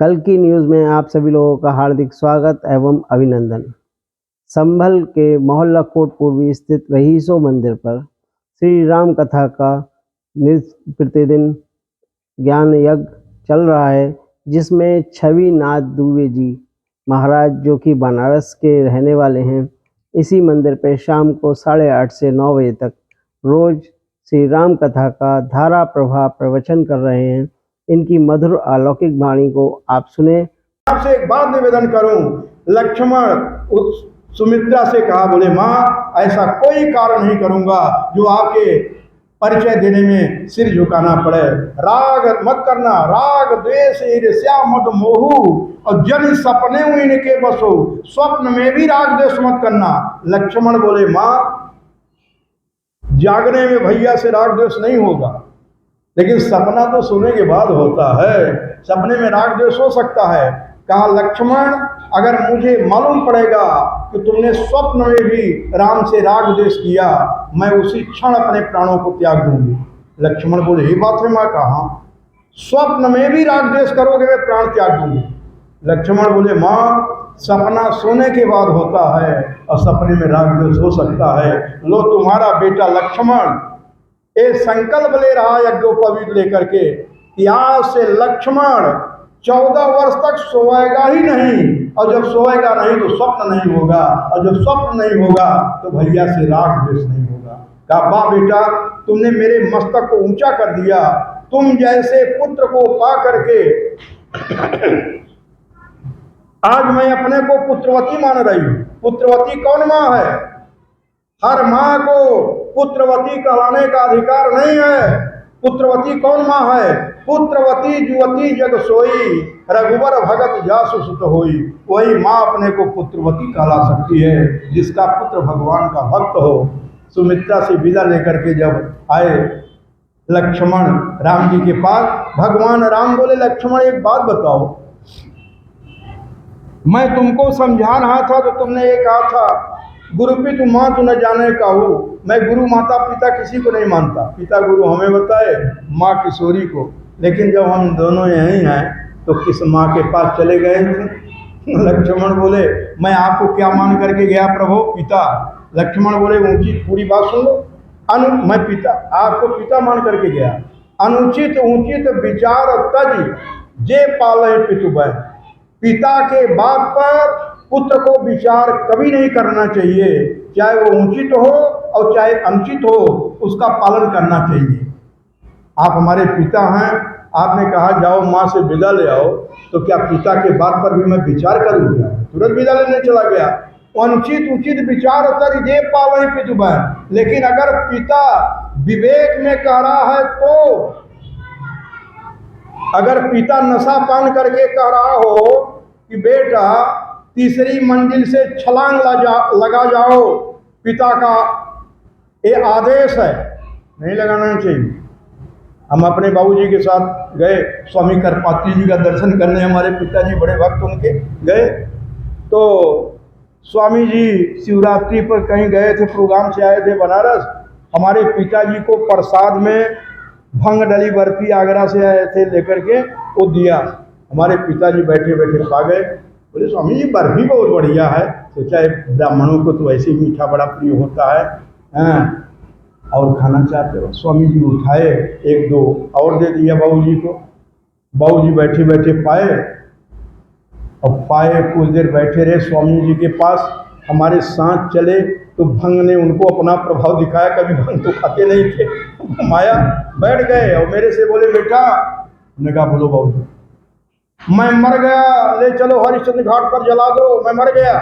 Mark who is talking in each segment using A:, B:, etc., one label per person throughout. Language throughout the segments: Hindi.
A: कल की न्यूज़ में आप सभी लोगों का हार्दिक स्वागत एवं अभिनंदन। संभल के मोहल्ला कोट पूर्वी स्थित रहीसो मंदिर पर श्री राम कथा का प्रतिदिन ज्ञान यज्ञ चल रहा है, जिसमें छवि नाथ दुबे जी महाराज, जो कि बनारस के रहने वाले हैं, इसी मंदिर पर शाम को 8:30 से 9 बजे तक रोज श्री राम कथा का धारा प्रवाह प्रवचन कर रहे हैं। इनकी मधुर अलौकिक वाणी को आप सुने।
B: आपसे एक बात निवेदन करूं। लक्ष्मण सुमित्रा से कहा, बोले माँ ऐसा कोई कारण नहीं करूंगा जो आपके परिचय देने में सिर झुकाना पड़े। राग मत करना, राग द्वेष ईर्ष्या मत मोहू, और जन सपने हुए इनके बसो, स्वप्न में भी राग द्वेष मत करना। लक्ष्मण बोले माँ जागने में भैया से राग द्वेष नहीं होगा, लेकिन सपना तो सोने के बाद होता है, सपने में राग द्वेष हो सकता है। कहा लक्ष्मण अगर मुझे मालूम पड़ेगा कि तुमने स्वप्न में भी राम से राग द्वेष किया, मैं उसी क्षण अपने प्राणों को त्याग दूंगी। लक्ष्मण बोले ये बात है माँ, कहा स्वप्न में भी राग द्वेष करोगे मैं प्राण त्याग दूंगी। लक्ष्मण बोले माँ सपना सोने के बाद होता है और सपने में राग द्वेष हो सकता है। लो तुम्हारा बेटा लक्ष्मण ये संकल्प ले रहा यज्ञोपवीत लेकर के कि आज से लक्ष्मण 14 वर्ष तक सोएगा ही नहीं, और जब सोएगा नहीं तो स्वप्न नहीं होगा, और जब स्वप्न नहीं होगा तो भैया से राग द्वेष नहीं होगा। कहा वाह बेटा तुमने मेरे मस्तक को ऊंचा कर दिया, तुम जैसे पुत्र को पा करके आज मैं अपने को पुत्रवती मान रही हूं। पुत्रवती कौन माँ है? हर माँ को पुत्रवती कहलाने का अधिकार नहीं है। पुत्रवती कौन माँ है? पुत्रवती जुवती जग सोई, रघुवर भगत जासु सुत होई। वही माँ अपने को पुत्रवती कहला सकती है जिसका पुत्र भगवान का भक्त हो। सुमित्रा से विदा लेकर के जब आए लक्ष्मण राम जी के पास, भगवान राम बोले लक्ष्मण एक बात बताओ, मैं तुमको समझा रहा था तो तुमने ये कहा था गुरुपितु माँ तू न जाने का हो। मैं गुरु माता पिता किसी को नहीं मानता, पिता गुरु हमें बताए, माँ किशोरी को। लेकिन जब हम दोनों यहीं हैं तो किस माँ के पास चले गए थे? लक्ष्मण बोले मैं आपको क्या मान करके गया प्रभु? पिता। लक्ष्मण बोले ऊंची पूरी बात सुन लो। मैं पिता आपको पिता मान करके गया। अनुचित ऊंचित विचार तज जे पाले पितु बह। पिता के बात पर पुत्र को विचार कभी नहीं करना चाहिए, चाहे वो उचित हो और चाहे अनुचित हो, उसका पालन करना चाहिए। आप हमारे पिता हैं, आपने कहा जाओ माँ से विदा ले आओ, तो क्या पिता के बात पर भी मैं विचार करूँगा? तुरंत विदा लेने चला गया। अनुचित उचित विचार तर ये पावे पितु बहन। लेकिन अगर पिता विवेक में कह रहा है तो, अगर पिता नशा पान करके कह रहा हो कि बेटा तीसरी मंजिल से छलांग लगा जाओ, पिता का ये आदेश है, नहीं लगाना चाहिए। हम अपने बाबूजी के साथ गए स्वामी करपात्री जी का दर्शन करने, हमारे पिताजी बड़े भक्त उनके गए, तो स्वामी जी शिवरात्रि पर कहीं गए थे, प्रोग्राम से आए थे बनारस। हमारे पिताजी को प्रसाद में भंग डली बर्फी आगरा से आए थे लेकर के, वो दिया। हमारे पिताजी बैठे बैठे खा गए। बोले स्वामी जी बर्फी बहुत बढ़िया है। सोचा ब्राह्मणों को तो ऐसे मीठा बड़ा प्रिय होता है, और खाना चाहते हो। स्वामी जी उठाए, एक दो और दे दिया बाबूजी को। बाबूजी बैठे बैठे पाए, और पाए कुछ देर बैठे रहे स्वामी जी के पास। हमारे साथ चले तो भंग ने उनको अपना प्रभाव दिखाया, कभी भंग तो खाते नहीं थे, माया बैठ गए और मेरे से बोले बेटा, मैंने कहा बोलो बाबूजी। मैं मर गया, ले चलो हरिश्चंद्र घाट पर जला दो, मैं मर गया।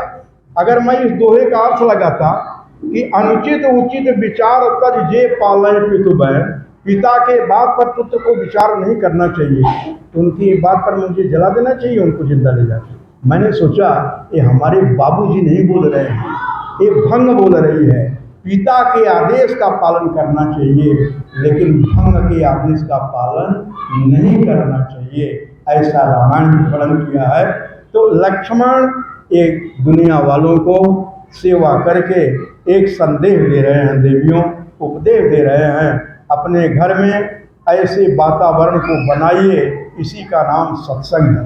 B: अगर मैं इस दोहे का अर्थ लगाता कि अनुचित उचित विचार तज जे पाले पितु बहन, पिता के बात पर पुत्र को विचार नहीं करना चाहिए, तो उनकी बात पर मुझे जला देना चाहिए, उनको जिंदा ले जाकर। मैंने सोचा ये हमारे बाबूजी नहीं बोल रहे हैं, ये भंग बोल रही है। पिता के आदेश का पालन करना चाहिए, लेकिन भंग के आदेश का पालन नहीं करना चाहिए, ऐसा रामायण में वर्णन किया है। तो लक्ष्मण एक दुनिया वालों को सेवा करके एक संदेश दे रहे हैं, देवियों उपदेश दे रहे हैं, अपने घर में ऐसे वातावरण को बनाइए, इसी का नाम सत्संग है।